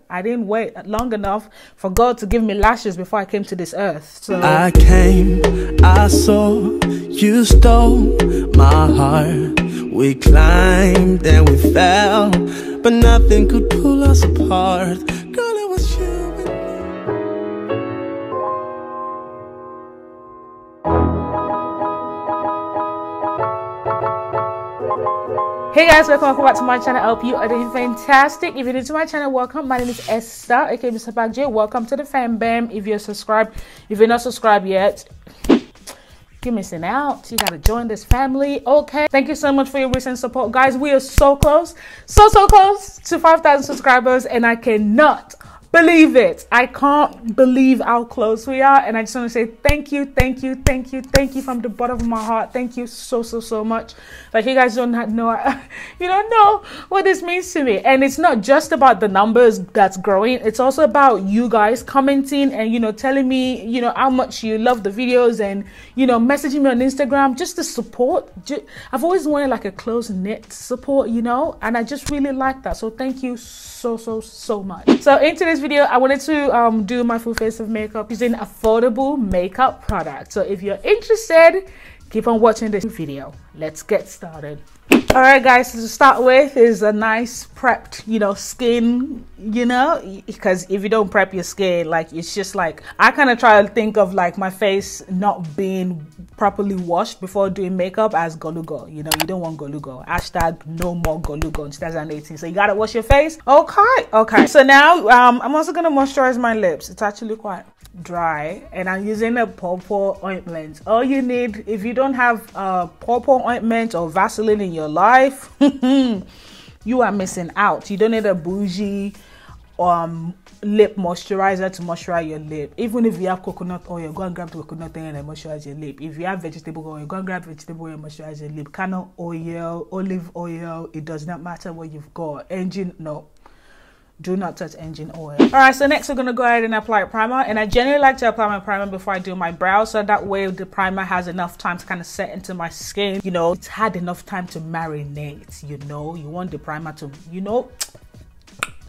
I didn't wait long enough for God to give me lashes before I came to this earth. So I came, I saw, you stole my heart. We climbed and we fell, but nothing could pull us apart. Girl, it was you and me. hey guys, welcome back to my channel. I hope you are doing fantastic. If you're new to my channel, welcome. My name is Esther, aka MsTopacJay. Welcome to the fam bam. If you're subscribed, if you're not subscribed yet, you're missing out. You gotta join this family. Okay, thank you so much for your recent support, guys. We are so close, so close to 5,000 subscribers, and I cannot believe it. I can't believe how close we are, and I just want to say thank you from the bottom of my heart. Thank you so much. Like, you guys don't know, you don't know what this means to me. And it's not just about the numbers that's growing, it's also about you guys commenting and, you know, telling me, you know, how much you love the videos, and, you know, messaging me on Instagram, just the support. I've always wanted like a close-knit support, you know, and I just really like that. So thank you so much. So in today's video, I wanted to do my full face of makeup using affordable makeup products. So if you're interested, keep on watching this video. Let's get started. All right, guys, so to start with is a nice prepped, you know, skin, you know, because if you don't prep your skin, like, it's just like, I kind of try to think of like my face not being properly washed before doing makeup as golugo. You know, you don't want golugo. Hashtag no more golugo in 2018. So you gotta wash your face. Okay. So now I'm also gonna moisturize my lips. It's actually quite dry, and I'm using a PawPaw ointment. All you need, if you don't have PawPaw ointment or Vaseline in your life, you are missing out. You don't need a bougie lip moisturizer to moisturize your lip. Even if you have coconut oil, go and grab the coconut oil and moisturize your lip. If you have vegetable oil, go and grab vegetable oil and moisturize your lip. Canola oil, olive oil, it does not matter what you've got. Engine, no, do not touch engine oil. All right, so next we're gonna go ahead and apply a primer, and I generally like to apply my primer before I do my brows, so that way the primer has enough time to kind of set into my skin. You know, it's had enough time to marinate. You know, you want the primer to, you know.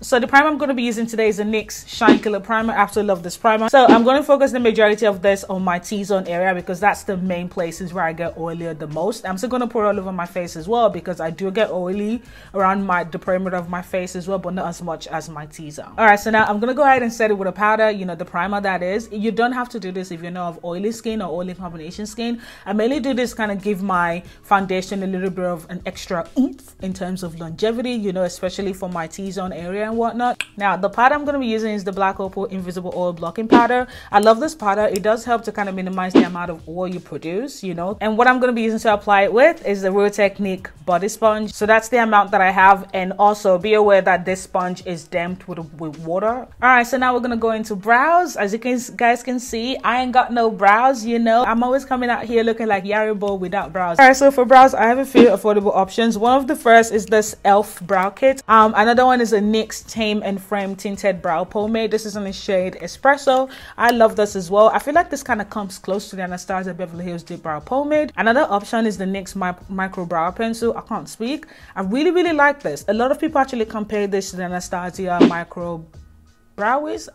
So the primer I'm going to be using today is the NYX Shine Killer Primer. I absolutely love this primer. So I'm going to focus the majority of this on my T-zone area, because that's the main places where I get oilier the most. I'm still going to pour it all over my face as well, because I do get oily around the perimeter of my face as well, but not as much as my T-zone. All right, so now I'm going to go ahead and set it with a powder, you know, the primer that is. You don't have to do this if you're not of oily skin or oily combination skin. I mainly do this kind of give my foundation a little bit of an extra oomph in terms of longevity, you know, especially for my T-zone area and whatnot. Now the powder I'm going to be using is the Black Opal Invisible Oil Blocking Powder. I love this powder. It does help to kind of minimize the amount of oil you produce, you know. And what I'm going to be using to apply it with is the Real Technique body sponge. So that's the amount that I have, and also be aware that this sponge is damped with water. All right, so now we're going to go into brows. As you guys can see, I ain't got no brows, you know. I'm always coming out here looking like Yaribo without brows. All right, so for brows I have a few affordable options. One of the first is this E.L.F brow kit. Another one is a NYX Tame and Frame Tinted Brow Pomade. This is in the shade Espresso. I love this as well. I feel like this kind of comes close to the Anastasia Beverly Hills Deep Brow Pomade. Another option is the NYX Micro Brow Pencil. I can't speak. I really like this. A lot of people actually compare this to the Anastasia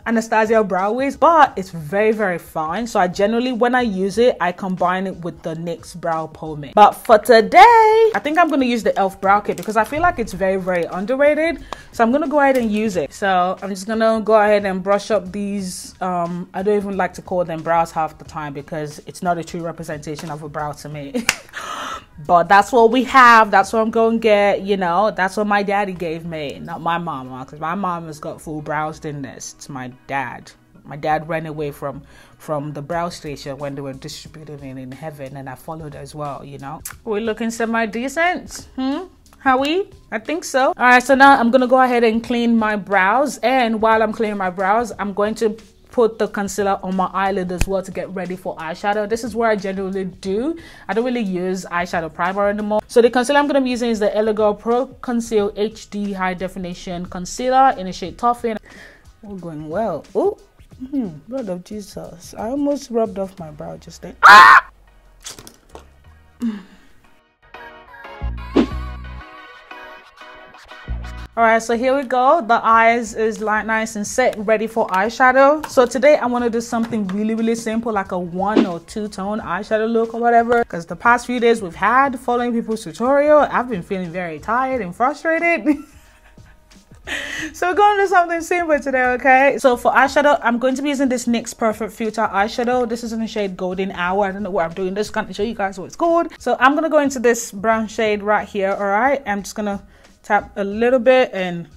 Anastasia Brow Wiz, but it's very fine. So I generally, when I use it, I combine it with the NYX Brow Pomade. But for today, I think I'm going to use the E.L.F brow kit, because I feel like it's very underrated. So I'm going to go ahead and use it. So I'm just going to go ahead and brush up these. I don't even like to call them brows half the time, because it's not a true representation of a brow to me. But that's what we have. That's what I'm going to get, you know. That's what my daddy gave me, not my mama, because my mom has got full brows in this. It's my dad. My dad ran away from the brow station when they were distributed in heaven, and I followed as well, you know. We're looking semi-decent. How we? I think so. All right, so now I'm going to go ahead and clean my brows. And while I'm cleaning my brows, I'm going to put the concealer on my eyelid as well to get ready for eyeshadow. This is where I generally do. I don't really use eyeshadow primer anymore. So the concealer I'm going to be using is the Covergirl Pro Conceal HD High Definition Concealer in the shade Toffee. All going well. Oh, Lord of Jesus. I almost rubbed off my brow just then. Ah! All right, so here we go. The eyes is like nice and set, ready for eyeshadow. So today I want to do something really simple, like a 1 or 2 tone eyeshadow look or whatever, because the past few days we've had following people's tutorial, I've been feeling very tired and frustrated. So we're going to do something simple today, okay? So for eyeshadow, I'm going to be using this NYX Perfect Filter eyeshadow. This is in the shade Golden Hour. I don't know where I'm doing this. Can't show you guys what it's called. So I'm going to go into this brown shade right here, all right? I'm just going to tap a little bit and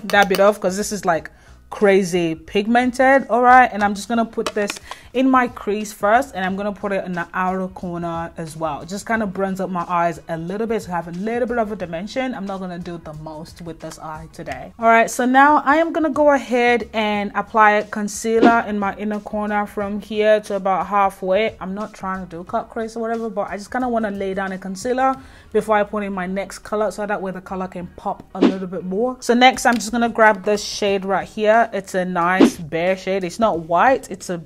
dab it off because this is like crazy pigmented, all right? And I'm just gonna put this in my crease first, and I'm gonna put it in the outer corner as well. It just kind of brings up my eyes a little bit to have a little bit of a dimension. I'm not gonna do the most with this eye today. All right, so now I am gonna go ahead and apply concealer in my inner corner from here to about halfway. I'm not trying to do cut crease or whatever, but I just kind of want to lay down a concealer before I put in my next color, so that way the color can pop a little bit more. So next I'm just gonna grab this shade right here. It's a nice bare shade. It's not white, it's a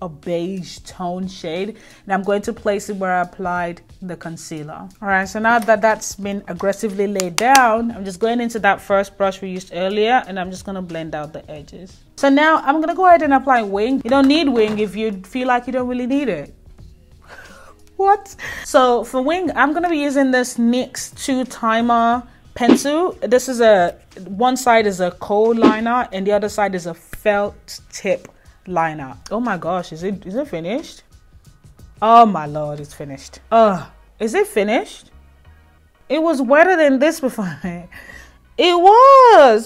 beige tone shade, and I'm going to place it where I applied the concealer. All right, so now that that's been aggressively laid down, I'm just going into that first brush we used earlier, and I'm just going to blend out the edges. So now I'm going to go ahead and apply wing. You don't need wing if you feel like you don't really need it. What? So for wing, I'm going to be using this NYX 2-timer pencil. This is one side is a kohl liner and the other side is a felt tip liner. Oh my gosh, is it finished? Oh my lord, it's finished. Is it finished? It was wetter than this before. It was.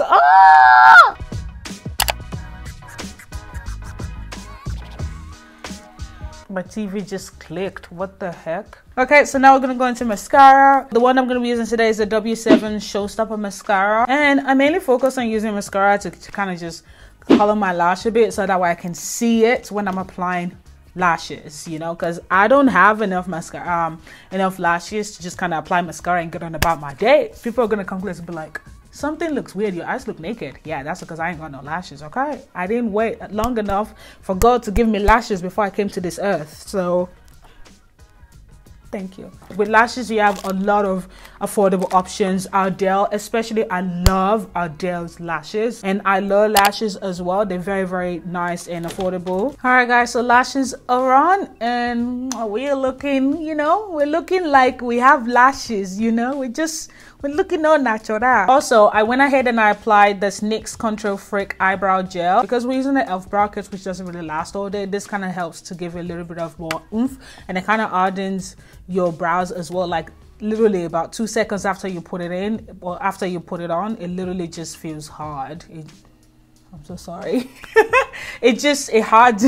My TV just clicked. What the heck? Okay, so now we're gonna go into mascara. The one I'm gonna be using today is the W7 Showstopper mascara, and I mainly focus on using mascara to kind of just color my lash a bit, so that way I can see it when I'm applying lashes, you know, because I don't have enough mascara, enough lashes to just kind of apply mascara and get on about my day. People are gonna come close and be like, something looks weird, your eyes look naked. Yeah, that's because I ain't got no lashes, okay? I didn't wait long enough for God to give me lashes before I came to this earth, so thank you. With lashes, you have a lot of affordable options. Ardell, especially, I love Ardell's lashes, and I love lashes as well. They're very nice and affordable. All right guys, so lashes are on, and we're looking, you know, we're looking like we have lashes, you know, we're looking all natural. Also, I went ahead and I applied this NYX Control Freak eyebrow gel, because we're using the E.L.F brow kit, which doesn't really last all day. This kind of helps to give it a little bit of more oomph, and it kind of hardens your brows as well. Like literally about 2 seconds after you put it in, or after you put it on, it literally just feels hard. I'm so sorry. it hard.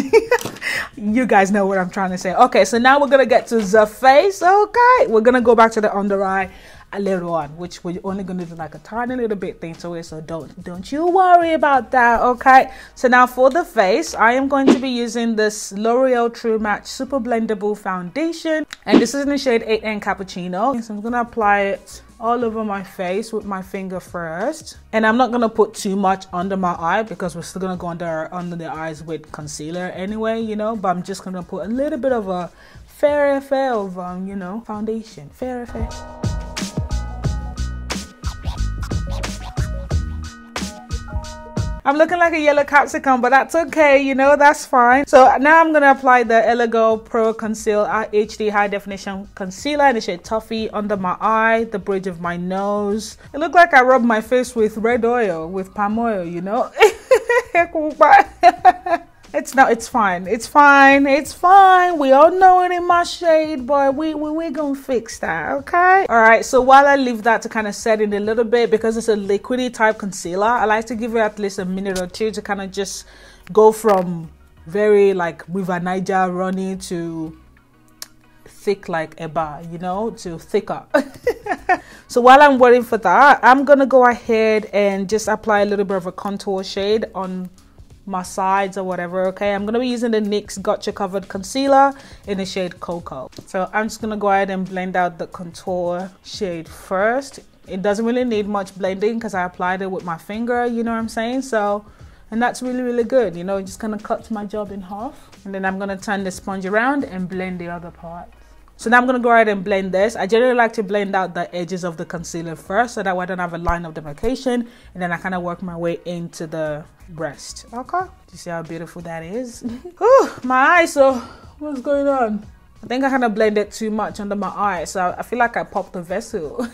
You guys know what I'm trying to say. Okay, so now we're gonna get to the face. Okay, we're gonna go back to the under eye later on, which we're only going to do like a tiny little bit thing to it, so don't you worry about that. Okay, so now for the face, I am going to be using this L'Oreal True Match Super Blendable Foundation, and this is in the shade 8N Cappuccino. So I'm going to apply it all over my face with my finger first, and I'm not going to put too much under my eye because we're still going to go under the eyes with concealer anyway, you know, but I'm just going to put a little bit of a fair affair of you know, foundation. Fair affair. I'm looking like a yellow capsicum, but that's okay, you know, that's fine. So now I'm going to apply the Elegoo Pro Conceal HD High Definition Concealer in the shade Toffee under my eye, the bridge of my nose. It looked like I rubbed my face with red oil, with palm oil, you know. It's fine. It's fine. We all know it in my shade, but we're gonna fix that, okay? All right, so while I leave that to kind of set in a little bit, because it's a liquidy type concealer, I like to give it at least a minute or two to kind of just go from very like River Niger runny to thick like Eba, you know, to thicker. So while I'm waiting for that, I'm gonna go ahead and just apply a little bit of a contour shade on my sides or whatever. Okay, I'm gonna be using the NYX Gotcha Covered Concealer in the shade Cocoa. So I'm just gonna go ahead and blend out the contour shade first. It doesn't really need much blending because I applied it with my finger, you know what I'm saying? So, and that's really good, you know. It just kind of cuts my job in half, and then I'm gonna turn the sponge around and blend the other part. So now I'm going to go ahead and blend this. I generally like to blend out the edges of the concealer first so that way I don't have a line of demarcation, and then I kind of work my way into the breast. Okay, do you see how beautiful that is? Ooh, my eyes, so what's going on? I think I kind of blended too much under my eye, so I feel like I popped the vessel.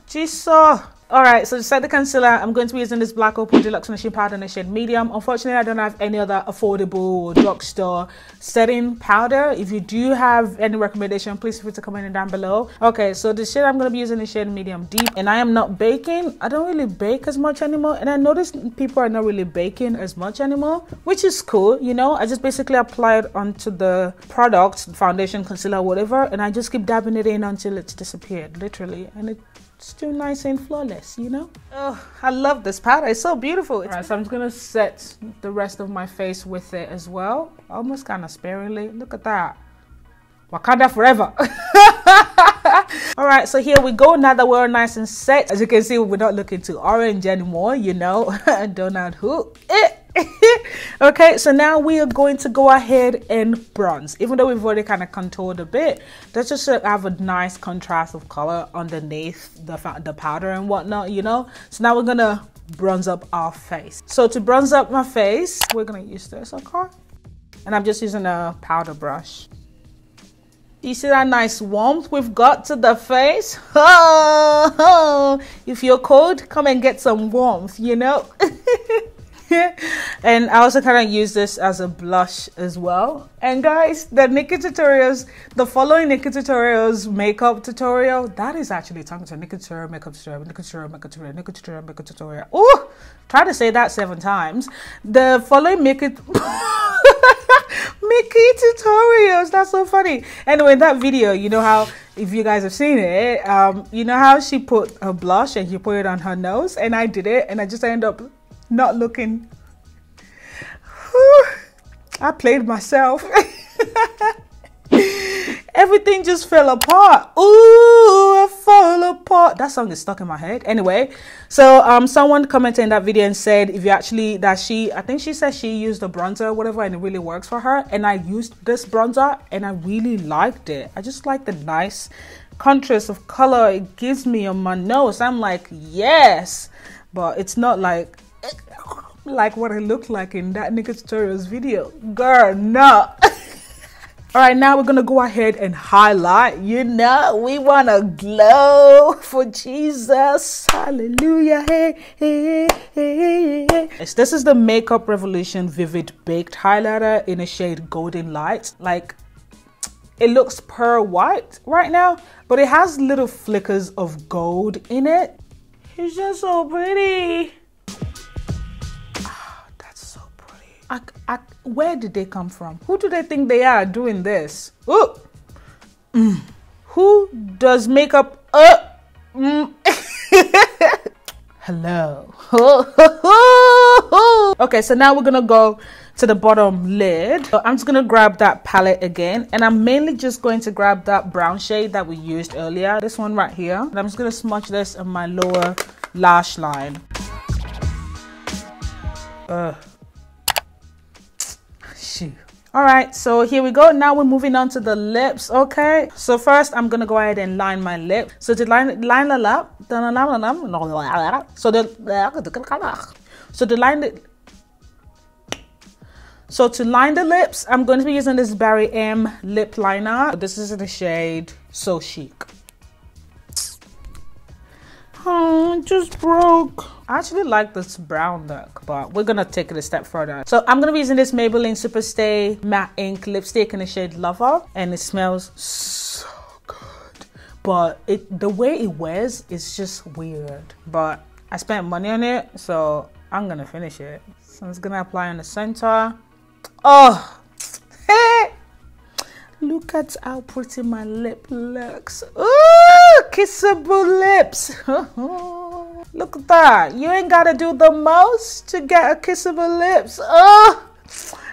Jesus. Alright, so to set the concealer, I'm going to be using this black Opal Deluxe Finishing Powder in the shade medium. Unfortunately, I don't have any other affordable or drugstore setting powder. If you do have any recommendation, please feel free to comment it down below. Okay, so the shade I'm going to be using is shade medium deep, and I am not baking. I don't really bake as much anymore, and I noticed people are not really baking as much anymore, which is cool, you know. I just basically apply it onto the product, foundation, concealer, whatever, and I just keep dabbing it in until it's disappeared, literally, and it's still nice and flawless, you know. Oh, I love this powder. It's so beautiful. Alright, so I'm just gonna set the rest of my face with it as well, almost kind of sparingly. Look at that. Wakanda forever. Alright, so here we go. Now that we're nice and set, as you can see, we're not looking too orange anymore, you know. Donald who? Okay, so now we are going to go ahead and bronze. Even though we've already kind of contoured a bit, let's just have a nice contrast of color underneath the powder and whatnot, you know. So now we're gonna bronze up our face. So to bronze up my face, we're gonna use this, okay? And I'm just using a powder brush. You see that nice warmth we've got to the face? Oh, if you're cold, come and get some warmth, you know. And I also kind of use this as a blush as well. And guys, the Nikki tutorials, the following Nikki tutorials makeup tutorial, that is actually tongue to Nikki tutorial makeup tutorial, Nikki tutorial makeup tutorial, Nikki tutorial makeup tutorial. Oh, try to say that 7 times. The following Mickey tutorials, that's so funny. Anyway, in that video, you know how, if you guys have seen it, you know how she put her blush and she put it on her nose, and I did it, and I just ended up not looking. I played myself. Everything just fell apart. Ooh, I fall apart. That song is stuck in my head. Anyway, so someone commented in that video and said if you actually, that she, I think she said she used a bronzer or whatever and it really works for her, and I used this bronzer and I really liked it. I just like the nice contrast of color it gives me on my nose. I'm like, yes, but it's not like what it looked like in that Nikki tutorials video, girl. No. All right, now we're gonna go ahead and highlight. You know, we wanna glow for Jesus. Hallelujah. Hey, hey, hey, hey. This is the Makeup Revolution Vivid Baked Highlighter in a shade Golden Light. Like, it looks pearl white right now, but it has little flickers of gold in it. It's just so pretty. Oh, that's so pretty. Where did they come from? Who do they think they are doing this? Ooh. Who does makeup? Hello. Okay, so now we're gonna go to the bottom lid. So I'm just gonna grab that palette again, and I'm mainly just going to grab that brown shade that we used earlier, this one right here, and I'm just gonna smudge this on my lower lash line. Shoot. All right, so here we go. Now we're moving on to the lips. Okay, so first I'm gonna go ahead and line my lip. So to line the lips, I'm going to be using this Barry M lip liner. This is in the shade So Chic. Oh, it just broke. I actually like this brown look, but we're gonna take it a step further. So I'm gonna be using this Maybelline Super Stay Matte Ink lipstick in the shade Lover, and it smells so good. But the way it wears is just weird. But I spent money on it, so I'm gonna finish it. So I'm just gonna apply on the center. Oh, hey! Look at how pretty my lip looks. Ooh, kissable lips. Look at that. You ain't gotta do the most to get a kissable lips. Oh,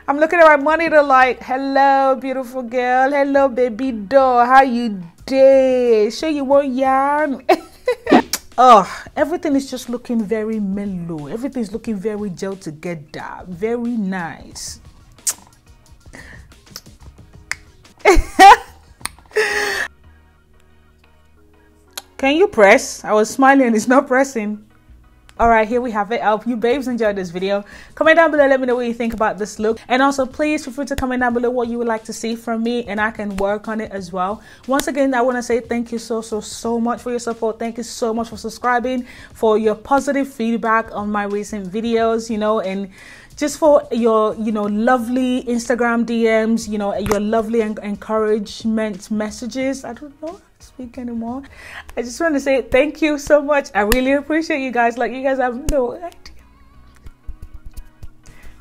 I'm looking at my monitor like, hello, beautiful girl. Hello, baby doll. How you doing? Sure you want yarn? Oh, everything is just looking very mellow. Everything's looking very gel together. Very nice. Can you press? I was smiling and it's not pressing. Alright, here we have it. I hope you babes enjoyed this video. Comment down below, let me know what you think about this look. And also, please feel free to comment down below what you would like to see from me, and I can work on it as well. Once again, I want to say thank you so much for your support. Thank you so much for subscribing, for your positive feedback on my recent videos, you know, and just for your, you know, lovely Instagram DMs, you know, your lovely encouragement messages. I don't know speak anymore. I just want to say thank you so much. I really appreciate you guys. Like, you guys have no idea.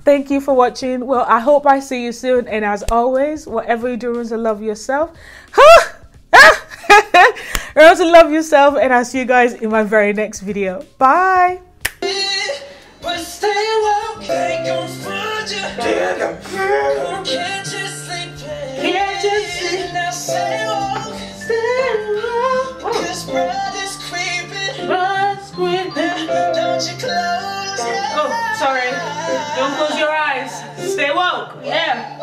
Thank you for watching. Well, I hope I see you soon, and as always, whatever you do, remember to love yourself. Remember to love yourself, and I'll see you guys in my very next video. Bye. Oh, sorry. Don't close your eyes. Stay woke. Yeah.